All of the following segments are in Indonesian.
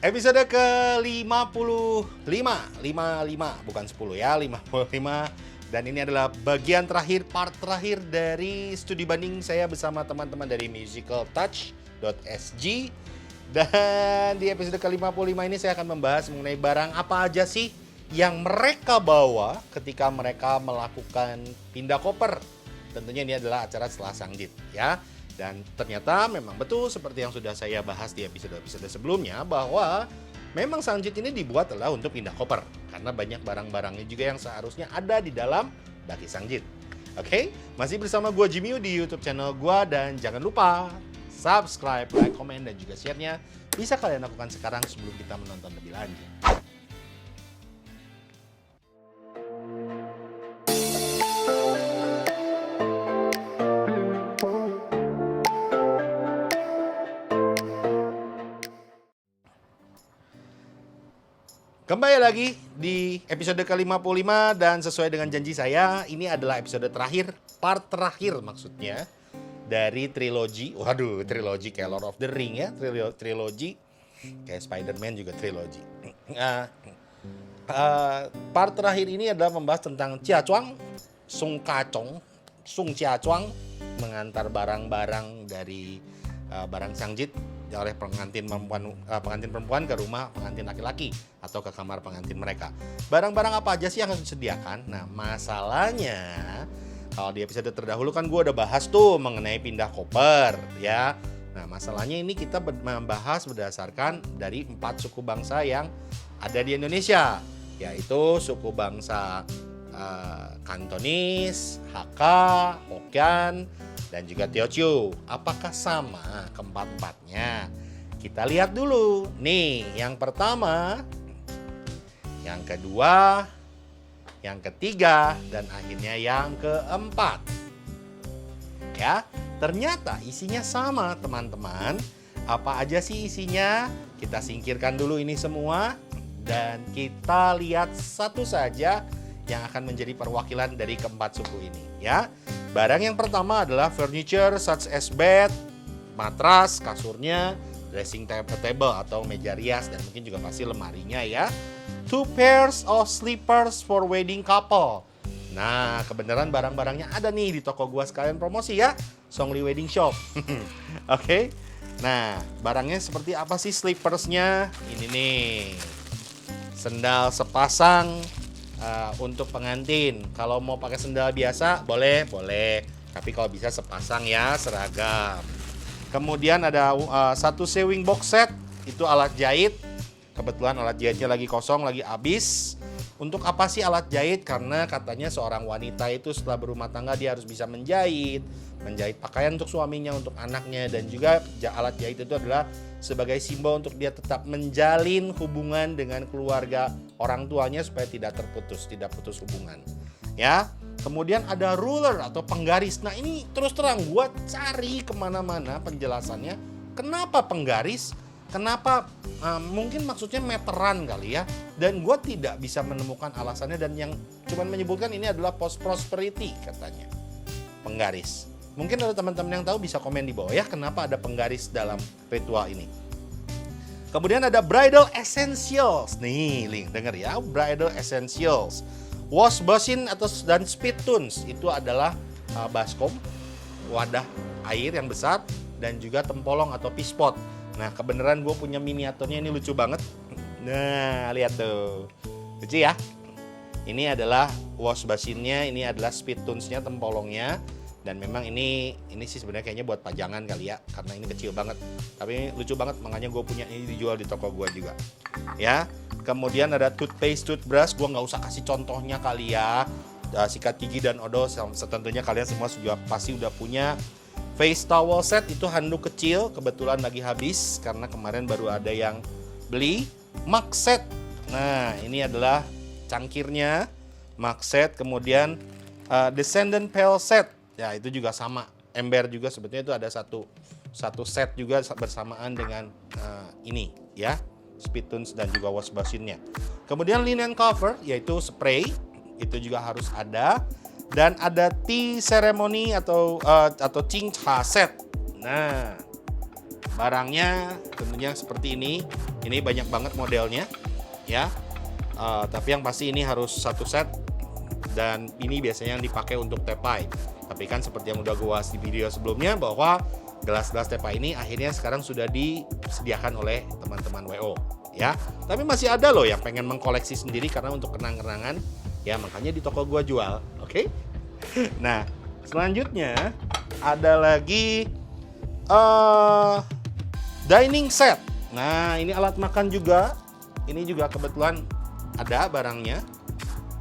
Episode ke-55, 55, bukan 10 ya, 55. Dan ini adalah bagian terakhir, part terakhir dari studi banding saya bersama teman-teman dari musicaltouch.sg. Dan di episode ke-55 ini saya akan membahas mengenai barang apa aja sih yang mereka bawa ketika mereka melakukan pindah koper. Tentunya ini adalah acara setelah Sangjit ya. Dan ternyata memang betul seperti yang sudah saya bahas di episode-episode sebelumnya bahwa memang Sangjit ini dibuat adalah untuk pindah koper karena banyak barang-barangnya juga yang seharusnya ada di dalam daki Sangjit. Oke, masih bersama gue Jimmy di YouTube channel gue dan jangan lupa subscribe, like, komen dan juga share-nya bisa kalian lakukan sekarang sebelum kita menonton lebih lanjut. Kembali lagi di episode ke-55 dan sesuai dengan janji saya, ini adalah episode terakhir, part terakhir maksudnya dari trilogi. Waduh, trilogi kayak Lord of the Ring ya, trilogi kayak Spider-Man juga trilogi. Part terakhir ini adalah membahas tentang Chia Chuang, Sung Kacong, Sung Chia Chuang mengantar barang-barang dari barang Sangjit oleh pengantin perempuan ke rumah pengantin laki-laki atau ke kamar pengantin mereka. Barang-barang apa aja sih yang harus disediakan? Nah, masalahnya kalau di episode terdahulu kan gue udah bahas tuh mengenai pindah koper ya. Nah, masalahnya ini kita membahas berdasarkan dari 4 suku bangsa yang ada di Indonesia, yaitu suku bangsa Kantonis, Hakka, Hokkien, dan juga Teochew. Apakah sama keempat-empatnya? Kita lihat dulu. Nih, yang pertama, yang kedua, yang ketiga, dan akhirnya yang keempat. Ya, ternyata isinya sama, teman-teman. Apa aja sih isinya? Kita singkirkan dulu ini semua dan kita lihat satu saja yang akan menjadi perwakilan dari keempat suku ini, ya. Barang yang pertama adalah furniture such as bed, matras, kasurnya, dressing table atau meja rias dan mungkin juga pasti lemarinya ya. 2 pairs of slippers for wedding couple. Nah, kebenaran barang-barangnya ada nih di toko gua sekalian promosi ya, Songli Wedding Shop. Oke. Nah, barangnya seperti apa sih slippersnya? Ini nih. Sendal sepasang untuk pengantin. Kalau mau pakai sendal biasa boleh. Tapi kalau bisa sepasang ya, seragam. Kemudian ada satu sewing box set, itu alat jahit. Kebetulan alat jahitnya lagi kosong, lagi habis. Untuk apa sih alat jahit? Karena katanya seorang wanita itu setelah berumah tangga dia harus bisa menjahit pakaian untuk suaminya, untuk anaknya, dan juga alat jahit itu adalah sebagai simbol untuk dia tetap menjalin hubungan dengan keluarga orang tuanya supaya tidak putus hubungan. Ya, kemudian ada ruler atau penggaris. Nah, ini terus terang gue cari kemana-mana penjelasannya. Kenapa penggaris? Kenapa? Mungkin maksudnya meteran kali ya. Dan gue tidak bisa menemukan alasannya dan yang cuman menyebutkan ini adalah post prosperity katanya. Penggaris. Mungkin ada teman-teman yang tahu bisa komen di bawah ya kenapa ada penggaris dalam ritual ini. Kemudian ada bridal essentials. Nih, Link, denger ya, bridal essentials. Wash basin dan spittoons itu adalah baskom, wadah air yang besar dan juga tempolong atau pispot. Nah, kebenaran gue punya miniaturnya, ini lucu banget. Nah, lihat tuh. Lucu ya. Ini adalah wash basinnya, ini adalah spittoonsnya, tempolongnya. Dan memang ini sih sebenarnya kayaknya buat pajangan kali ya, karena ini kecil banget. Tapi lucu banget, makanya gue punya ini dijual di toko gue juga. Ya, kemudian ada toothpaste, toothbrush. Gue nggak usah kasih contohnya kali ya. Sikat gigi dan odol, tentunya kalian semua juga pasti udah punya. Face towel set itu handuk kecil, kebetulan lagi habis karena kemarin baru ada yang beli. Mug set. Nah, ini adalah cangkirnya, mug set. Kemudian descendant pail set. Ya, itu juga sama. Ember juga sebetulnya itu ada satu set juga bersamaan dengan ini ya, spittoons dan juga wash basinnya. Kemudian linen cover yaitu spray, itu juga harus ada. Dan ada tea ceremony atau Qing Cha set. Nah, barangnya tentunya seperti ini. Ini banyak banget modelnya, ya. Tapi yang pasti ini harus satu set. Dan ini biasanya yang dipakai untuk tepai. Tapi kan seperti yang udah gue bahas di video sebelumnya bahwa gelas-gelas tepai ini akhirnya sekarang sudah disediakan oleh teman-teman WO, ya. Tapi masih ada loh yang pengen mengkoleksi sendiri karena untuk kenang-kenangan, ya makanya di toko gue jual, oke? Nah, selanjutnya ada lagi dining set. Nah, ini alat makan juga. Ini juga kebetulan ada barangnya.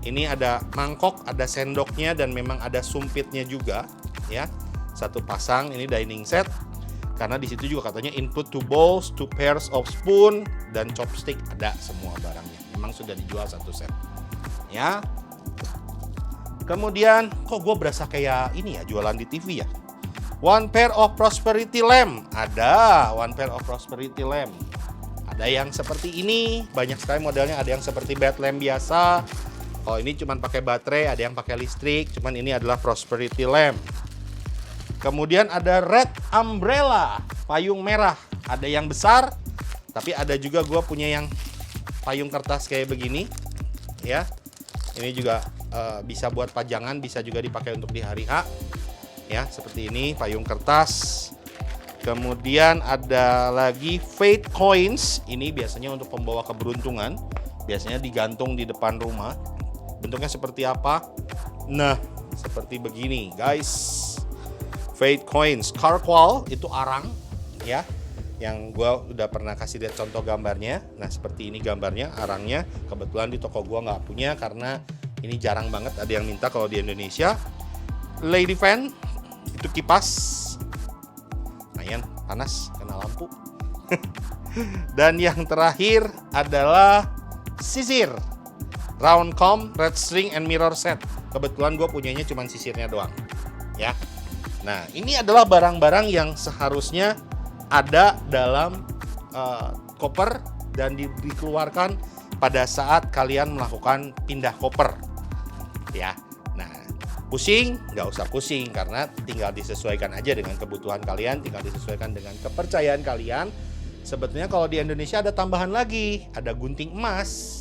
Ini ada mangkok, ada sendoknya, dan memang ada sumpitnya juga, ya. Satu pasang, ini dining set. Karena di situ juga katanya input 2 bowls, 2 pairs of spoon, dan chopstick, ada semua barangnya. Memang sudah dijual satu set, ya. Kemudian, kok gue berasa kayak ini ya, jualan di TV ya. 1 pair of prosperity lamp, ada 1 pair of prosperity lamp. Ada yang seperti ini, banyak sekali modelnya. Ada yang seperti bed lamp biasa. Oh, ini cuma pakai baterai, ada yang pakai listrik, cuman ini adalah prosperity lamp. Kemudian ada red umbrella, payung merah. Ada yang besar, tapi ada juga gue punya yang payung kertas kayak begini, ya. Ini juga bisa buat pajangan, bisa juga dipakai untuk di hari H, ya. Seperti ini, payung kertas. Kemudian ada lagi faith coins. Ini biasanya untuk pembawa keberuntungan. Biasanya digantung di depan rumah. Bentuknya seperti apa? Nah, seperti begini, guys. Faith coins, Carqual itu arang, ya. Yang gue udah pernah kasih lihat contoh gambarnya. Nah, seperti ini gambarnya, arangnya. Kebetulan di toko gue nggak punya karena ini jarang banget ada yang minta kalau di Indonesia. Lady fan, itu kipas. Lumayan panas, kena lampu. Dan yang terakhir adalah sisir. Round comb, red string, and mirror set. Kebetulan gue punyanya cuma sisirnya doang, ya. Nah, ini adalah barang-barang yang seharusnya ada dalam koper dan dikeluarkan pada saat kalian melakukan pindah koper, ya. Nah, pusing, nggak usah pusing karena tinggal disesuaikan aja dengan kebutuhan kalian, tinggal disesuaikan dengan kepercayaan kalian. Sebetulnya kalau di Indonesia ada tambahan lagi, ada gunting emas.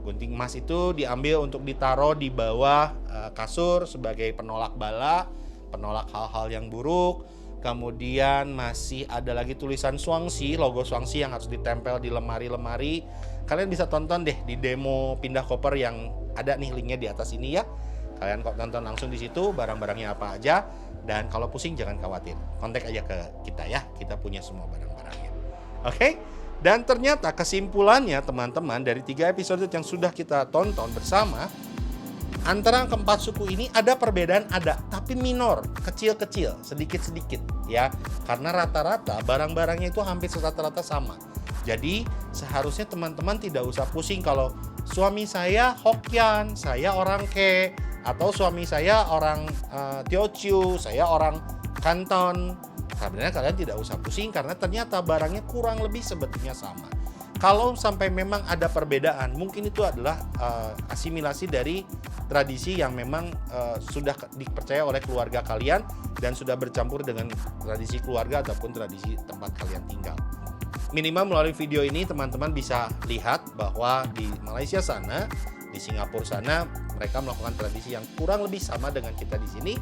Gunting emas itu diambil untuk ditaruh di bawah kasur sebagai penolak bala, penolak hal-hal yang buruk. Kemudian masih ada lagi tulisan Swangsea, logo Swangsea yang harus ditempel di lemari-lemari. Kalian bisa tonton deh di demo pindah koper yang ada nih linknya di atas ini ya. Kalian kok tonton langsung di situ barang-barangnya apa aja. Dan kalau pusing jangan khawatir, kontak aja ke kita ya. Kita punya semua barang-barangnya. Oke? Dan ternyata kesimpulannya teman-teman dari 3 episode yang sudah kita tonton bersama, antara keempat suku ini ada perbedaan, ada, tapi minor, kecil-kecil, sedikit-sedikit ya. Karena rata-rata barang-barangnya itu hampir rata-rata sama. Jadi seharusnya teman-teman tidak usah pusing kalau suami saya Hokkien, saya orang Ke, atau suami saya orang Teochew, saya orang Kanton. Sebenarnya kalian tidak usah pusing karena ternyata barangnya kurang lebih sebetulnya sama. Kalau sampai memang ada perbedaan, mungkin itu adalah asimilasi dari tradisi yang memang sudah dipercaya oleh keluarga kalian dan sudah bercampur dengan tradisi keluarga ataupun tradisi tempat kalian tinggal. Minimal melalui video ini teman-teman bisa lihat bahwa di Malaysia sana, di Singapura sana, mereka melakukan tradisi yang kurang lebih sama dengan kita di sini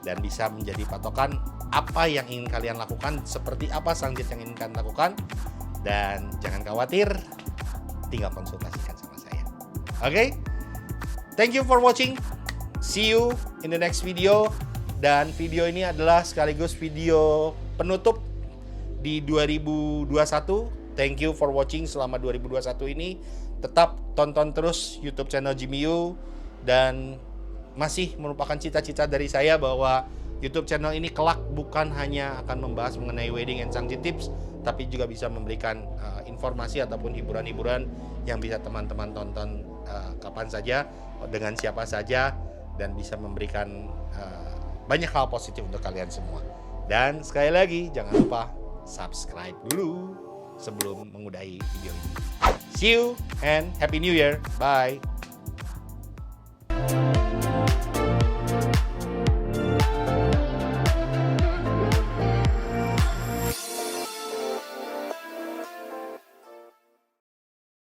dan bisa menjadi patokan apa yang ingin kalian lakukan, seperti apa sanggit yang ingin kalian lakukan. Dan jangan khawatir, tinggal konsultasikan sama saya. Oke? Thank you for watching. See you in the next video. Dan video ini adalah sekaligus video penutup di 2021. Thank you for watching selama 2021 ini. Tetap tonton terus YouTube channel Jimmy Yu. Dan masih merupakan cita-cita dari saya bahwa YouTube channel ini kelak bukan hanya akan membahas mengenai wedding and sanggit tips, tapi juga bisa memberikan informasi ataupun hiburan-hiburan yang bisa teman-teman tonton kapan saja, dengan siapa saja, dan bisa memberikan banyak hal positif untuk kalian semua. Dan sekali lagi, jangan lupa subscribe dulu sebelum mengudahi video ini. See you and Happy New Year. Bye.